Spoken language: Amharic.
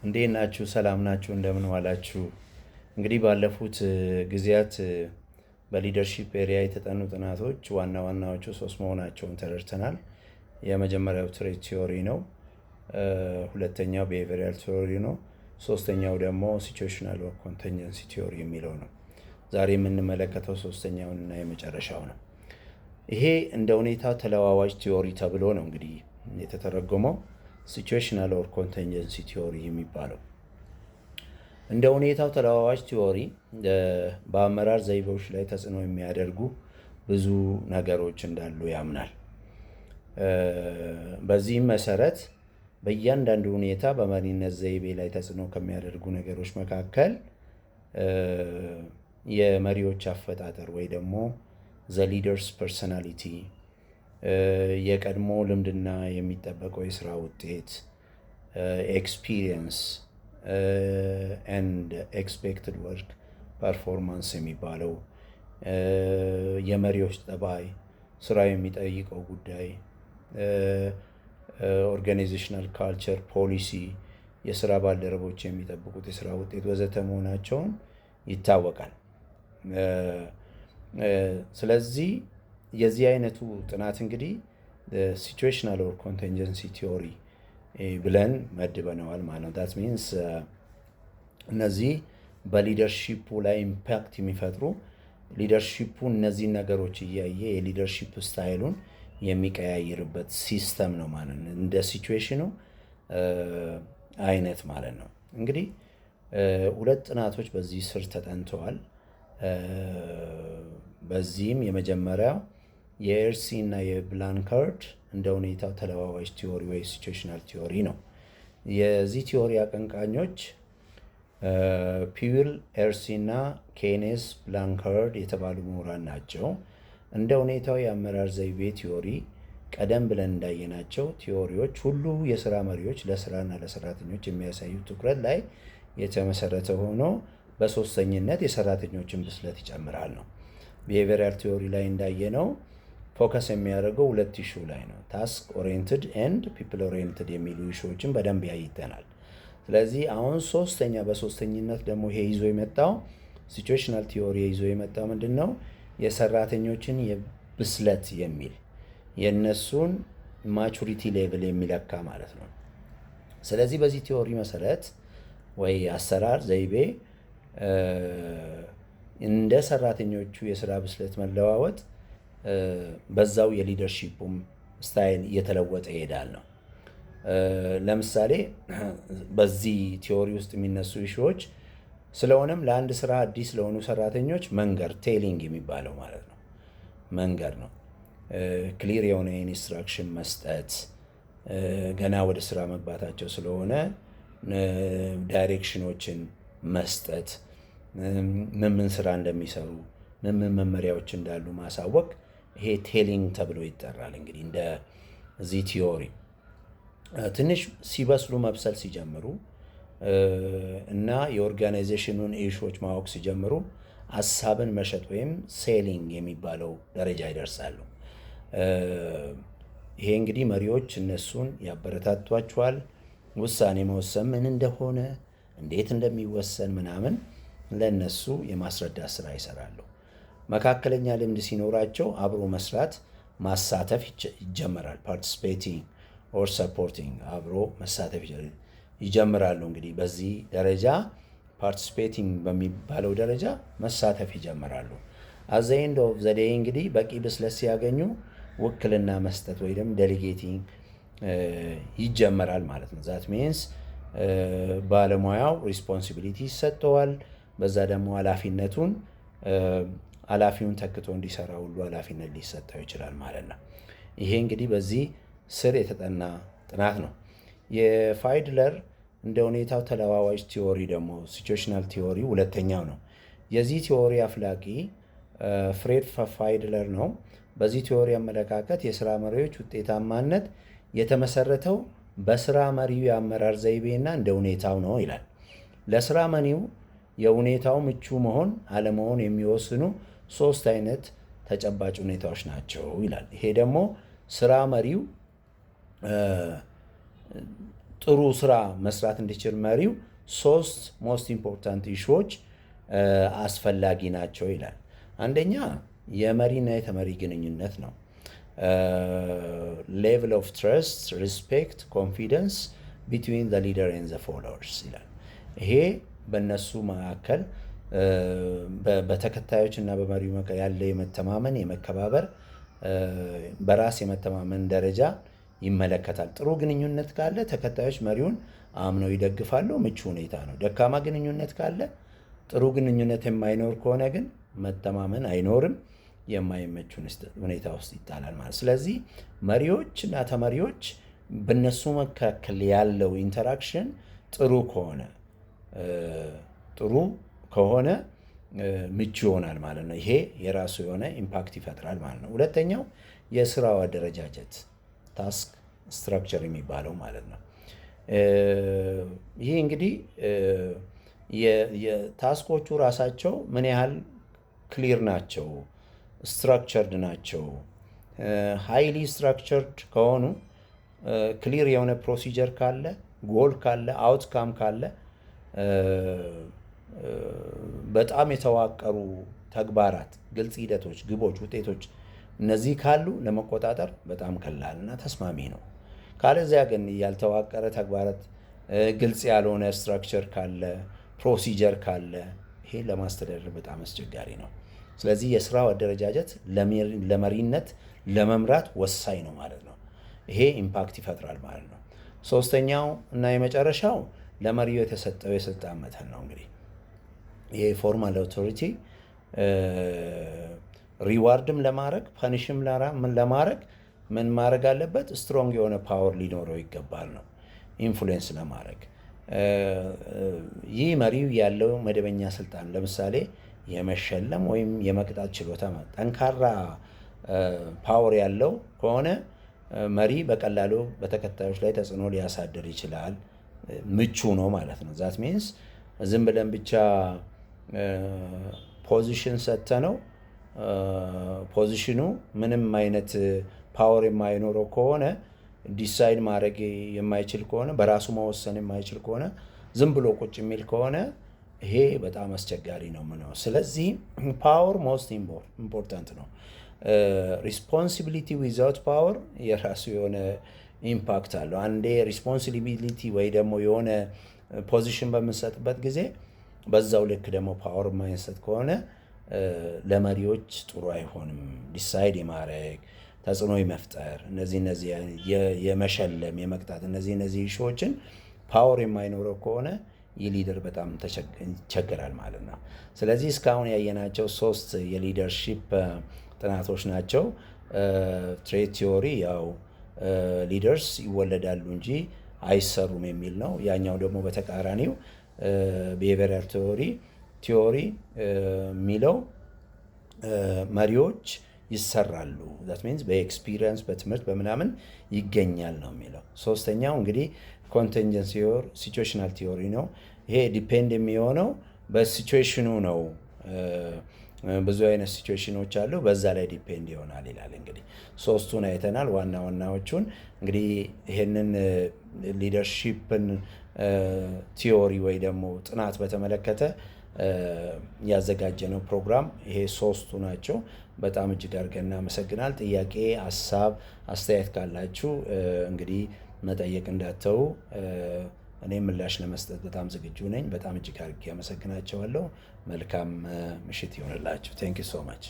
እንዴት ናችሁ? ሰላም ናችሁ? እንደምን ዋላችሁ? እንግዲህ ባለፉት ጊዜያት በሊደርሺፕ ኤሪያ የተጠኑ ጥናቶች ዋና ዋናዎቹ 3 መሆናቸውን ተረድተናል። የመጀመሪያው ትሬት ቲዮሪ ነው። ሁለተኛው ቢሄቪራል ቲዮሪ ነው። ሶስተኛው ደግሞ ሲቹዌሽናል ኦር ኮንቲንጀንሲ ቲዮሪ የሚለው ነው። ዛሬ የምንመለከተው ሶስተኛውን እና የመጨረሻው ነው። ይሄ እንደ ሁኔታው ተለዋዋጭ ቲዮሪ ተብሎ ነው እንግዲህ የተተረጎመው ሲቹዌሽናል ኦር ኮንቲንጀንሲ ቲዮሪ የሚባለው። እንደ ሁኔታው ተለዋዋጭ ቲዮሪ በአመራር ዘይቤዎች ላይ ተጽዕኖ የሚያደርጉ ብዙ ነገሮች እንዳሉ ያምናል። በዚህም መሰረት በእያንዳንዱ ሁኔታ በመሪነት ዘይቤ ላይ ተጽዕኖ ከሚያደርጉ ነገሮች መካከል የመሪዎች አፈጣጠር ወይ ደግሞ ዘ ሊደርስ ፐርሰናሊቲ፣ የቀድሞ ልምድና የሚጠበቀው የስራ ውጤት፣ ኤክስፒሪየንስ ኤንድ ኤክስፔክትድ ወርክ ፐርፎርማንስ የሚባለው፣ የመሪዎች ጠባይ፣ ስራ የሚጠይቀው ጉዳይ፣ ኦርጋናይዜሽናል ካልቸር፣ ፖሊሲ፣ የስራ ባልደረቦች የሚጠብቁት የስራ ውጤት ወዘተ መሆናቸውን ይታወቃል። ስለዚህ የዚህ አይነቱ ጥናት እንግዲህ ሲቹዌሽናል ኦር ኮንቲንጀንሲ ቲዮሪ ብለን መድበነዋል ማለት ነው። ዳት ሚንስ እነዚህ በሊደርሺፑ ላይ ኢምፓክት የሚፈጥሩ ሊደርሺፑ እነዚህን ነገሮች እያየ የሊደርሺፕ ስታይሉን የሚቀያይርበት ሲስተም ነው ማለት ነው። እንደ ሲቹዌሽኑ አይነት ማለት ነው። እንግዲህ 2 ጥናቶች በዚህ ስር ተጠንተዋል። በዚህም የመጀመሪያው የኤርሲ እና የብላንካርድ እንደ ሁኔታው ተለዋዋጭ ቲዮሪ ወይ ሲቹዌሽናል ቲዮሪ ነው። የዚህ ቲዮሪ አቀንቃኞች ፒውል ኤርሲ እና ኬኔስ ብላንካርድ የተባሉ ምሁራን ናቸው። እንደ ሁኔታው የአመራር ዘይቤ ቲዮሪ ቀደም ብለን እንዳየናቸው ቲዮሪዎች ሁሉ የስራ መሪዎች ለስራና ለሰራተኞች የሚያሳዩ ትኩረት ላይ የተመሰረተ ሆኖ በሶስተኝነት የሰራተኞችን ብስለት ይጨምራል ነው። ቢሄቪራል ቲዮሪ ላይ እንዳየነው ፎከስ የሚያደርገው 2 ኢሹ ላይ ነው። ታስክ ኦሪየንትድ ኤንድ ፒፕል ኦሪየንትድ የሚሉ ኢሹዎችን በደንብ ያይተናል። ስለዚህ አሁን በሶስተኝነት ደግሞ ይሄ ይዞ የመጣው ሲቹዌሽናል ቲዮሪ ይዞ የመጣው ምንድን ነው? የሰራተኞችን የብስለት የሚል የእነሱን ማቹሪቲ ሌቭል የሚለካ ማለት ነው። ስለዚህ በዚህ ቲዮሪ መሰረት ወይ አሰራር ዘይቤ እንደ ሰራተኞቹ የስራ ብስለት መለዋወጥ በዛው የሊደርሺፑም ስታይል እየተለወጠ ይሄዳል ነው። ለምሳሌ በዚህ ቲዮሪ ውስጥ የሚነሱ ኢሹዎች ስለሆነም ለአንድ ስራ አዲስ ለሆኑ ሰራተኞች መንገር ቴሊንግ የሚባለው ማለት ነው። መንገር ነው። ክሊር የሆነ ኢንስትራክሽን መስጠት፣ ገና ወደ ስራ መግባታቸው ስለሆነ ዳይሬክሽኖችን መስጠት፣ ምን ስራ እንደሚሰሩ ምን መመሪያዎች እንዳሉ ማሳወቅ፣ ይሄ ቴሊንግ ተብሎ ይጠራል። እንግዲህ እንደዚህ ቲዮሪ ትንሽ ሲበስሉ መብሰል ሲጀምሩ እና የኦርጋናይዜሽኑን ኢሹዎች ማወቅ ሲጀምሩ ሀሳብን መሸጥ ወይም ሴሊንግ የሚባለው ደረጃ ይደርሳሉ። ይሄ እንግዲህ መሪዎች እነሱን ያበረታቷቸዋል። ውሳኔ መወሰን ምን እንደሆነ እንዴት እንደሚወሰን ምናምን ለነሱ የማስረዳት ስራ ይሰራሉ። መካከለኛ ልምድ ሲኖራቸው አብሮ መስራት ማሳተፍ ይጀምራል። ፓርቲሲፔቲንግ ኦር ሰፖርቲንግ አብሮ መሳተፍ ይጀምራሉ። እንግዲህ በዚህ ደረጃ ፓርቲሲፔቲንግ በሚባለው ደረጃ መሳተፍ ይጀምራሉ። አዘ ኤንድ ኦፍ ዘ ዴይ እንግዲህ በቂ ብስለት ሲያገኙ ውክልና መስጠት ወይም ዴሊጌቲንግ ይጀመራል ማለት ነው። ዛት ሚንስ ባለሙያው ሪስፖንሲቢሊቲ ይሰጠዋል። በዛ ደግሞ ኃላፊውን ተክቶ እንዲሰራ ሁሉ ኃላፊነት ሊሰጠው ይችላል ማለት ነው። ይሄ እንግዲህ በዚህ ስር የተጠና ጥናት ነው። የፋይድለር እንደ ሁኔታው ተለዋዋጭ ቲዎሪ ደግሞ ሲቹዌሽናል ቲዎሪ ሁለተኛው ነው። የዚህ ቲዎሪ አፍላቂ ፍሬድ ፋይድለር ነው። በዚህ ቲዎሪ አመለካከት የስራ መሪዎች ውጤታማነት የተመሰረተው በስራ መሪው የአመራር ዘይቤና እንደ ሁኔታው ነው ይላል። ለስራ መሪው የሁኔታው ምቹ መሆን አለመሆን የሚወስኑ 3 አይነት ተጨባጭ ሁኔታዎች ናቸው ይላል። ይሄ ደግሞ ስራ መሪው ጥሩ ስራ መስራት እንዲችል መሪው 3 ሞስት ኢምፖርታንት ኢሹዎች አስፈላጊ ናቸው ይላል። አንደኛ የመሪና የተመሪ ግንኙነት ነው። ሌቭል ኦፍ ትረስት፣ ሪስፔክት፣ ኮንፊደንስ ቢትዊን ዘ ሊደር ኤንድ ዘ ፎሎወርስ ይላል። ይሄ በእነሱ መካከል በተከታዮች እና በመሪው መካከል ያለ የመተማመን የመከባበር በራስ የመተማመን ደረጃ ይመለከታል። ጥሩ ግንኙነት ካለ ተከታዮች መሪውን አምነው ይደግፋሉ፣ ምቹ ሁኔታ ነው። ደካማ ግንኙነት ካለ፣ ጥሩ ግንኙነት የማይኖር ከሆነ ግን መተማመን አይኖርም፣ የማይመች ሁኔታ ውስጥ ይጣላል ማለት። ስለዚህ መሪዎች እና ተመሪዎች በነሱ መካከል ያለው ኢንተራክሽን ጥሩ ከሆነ ምቹ ይሆናል ማለት ነው። ይሄ የራሱ የሆነ ኢምፓክት ይፈጥራል ማለት ነው። ሁለተኛው የስራው አደረጃጀት ታስክ ስትራክቸር የሚባለው ማለት ነው። ይህ እንግዲህ የታስኮቹ ራሳቸው ምን ያህል ክሊር ናቸው፣ ስትራክቸርድ ናቸው። ሃይሊ ስትራክቸርድ ከሆኑ ክሊር የሆነ ፕሮሲጀር ካለ፣ ጎል ካለ፣ አውትካም ካለ፣ በጣም የተዋቀሩ ተግባራት፣ ግልጽ ሂደቶች፣ ግቦች፣ ውጤቶች እነዚህ ካሉ ለመቆጣጠር በጣም ቀላል እና ተስማሚ ነው። ካለዚያ ግን ያልተዋቀረ ተግባራት፣ ግልጽ ያልሆነ ስትራክቸር ካለ፣ ፕሮሲጀር ካለ ይሄ ለማስተዳደር በጣም አስቸጋሪ ነው። ስለዚህ የስራው አደረጃጀት ለመሪነት ለመምራት ወሳኝ ነው ማለት ነው። ይሄ ኢምፓክት ይፈጥራል ማለት ነው። ሶስተኛው እና የመጨረሻው ለመሪው የተሰጠው የስልጣን መጠን ነው። እንግዲህ ይሄ ፎርማል አውቶሪቲ ሪዋርድም ለማድረግ ፐኒሽም ለማድረግ ምን ማድረግ አለበት? ስትሮንግ የሆነ ፓወር ሊኖረው ይገባል ነው፣ ኢንፍሉዌንስ ለማድረግ። ይህ መሪው ያለው መደበኛ ስልጣን ለምሳሌ የመሸለም ወይም የመቅጣት ችሎታ ጠንካራ ፓወር ያለው ከሆነ መሪ በቀላሉ በተከታዮች ላይ ተጽዕኖ ሊያሳድር ይችላል። ምቹ ነው ማለት ነው። ዛት ሚንስ ዝም ብለን ብቻ ፖዚሽን ሰጥተነው ፖዚሽኑ ምንም አይነት ፓወር የማይኖረው ከሆነ፣ ዲሳይድ ማድረግ የማይችል ከሆነ፣ በራሱ መወሰን የማይችል ከሆነ፣ ዝም ብሎ ቁጭ የሚል ከሆነ ይሄ በጣም አስቸጋሪ ነው ምነው። ስለዚህ ፓወር ሞስት ኢምፖርታንት ነው። ሪስፖንሲቢሊቲ ዊዛውት ፓወር የራሱ የሆነ ኢምፓክት አለው። አንዴ ሪስፖንሲቢሊቲ ወይ ደግሞ የሆነ ፖዚሽን በምንሰጥበት ጊዜ በዛው ልክ ደግሞ ፓወር የማይሰጥ ከሆነ ለመሪዎች ጥሩ አይሆንም። ዲሳይድ የማድረግ ተጽዕኖ የመፍጠር እነዚህ የመሸለም የመቅጣት እነዚህ ኢሹዎችን ፓወር የማይኖረው ከሆነ ይህ ሊደር በጣም ይቸገራል ማለት ነው። ስለዚህ እስካሁን ያየናቸው 3 የሊደርሺፕ ጥናቶች ናቸው። ትሬት ቲዮሪ ያው ሊደርስ ይወለዳሉ እንጂ አይሰሩም የሚል ነው። ያኛው ደግሞ በተቃራኒው ቢሄቪየራል ቲዮሪ የሚለው መሪዎች ይሰራሉ፣ ዛት ሚንስ በኤክስፒሪየንስ በትምህርት በምናምን ይገኛል ነው የሚለው። ሶስተኛው እንግዲህ ኮንቲንጀንሲ ኦር ሲቹዌሽናል ቲዮሪ ነው። ይሄ ዲፔንድ የሚሆነው በሲቹዌሽኑ ነው። ብዙ አይነት ሲቹዌሽኖች አሉ፣ በዛ ላይ ዲፔንድ ይሆናል ይላል። እንግዲህ 3ቱን አይተናል፣ ዋና ዋናዎቹን። እንግዲህ ይሄንን ሊደርሺፕን ቲዮሪ ወይ ደግሞ ጥናት በተመለከተ ያዘጋጀነው ፕሮግራም ይሄ 3ቱ ናቸው። በጣም እጅግ አድርገን እናመሰግናል። ጥያቄ፣ ሀሳብ፣ አስተያየት ካላችሁ እንግዲህ መጠየቅ እንዳተው፣ እኔ ምላሽ ለመስጠት በጣም ዝግጁ ነኝ። በጣም እጅግ አድርጌ አመሰግናቸዋለሁ። መልካም ምሽት ይሆንላችሁ። ቴንክ ዩ ሶ ማች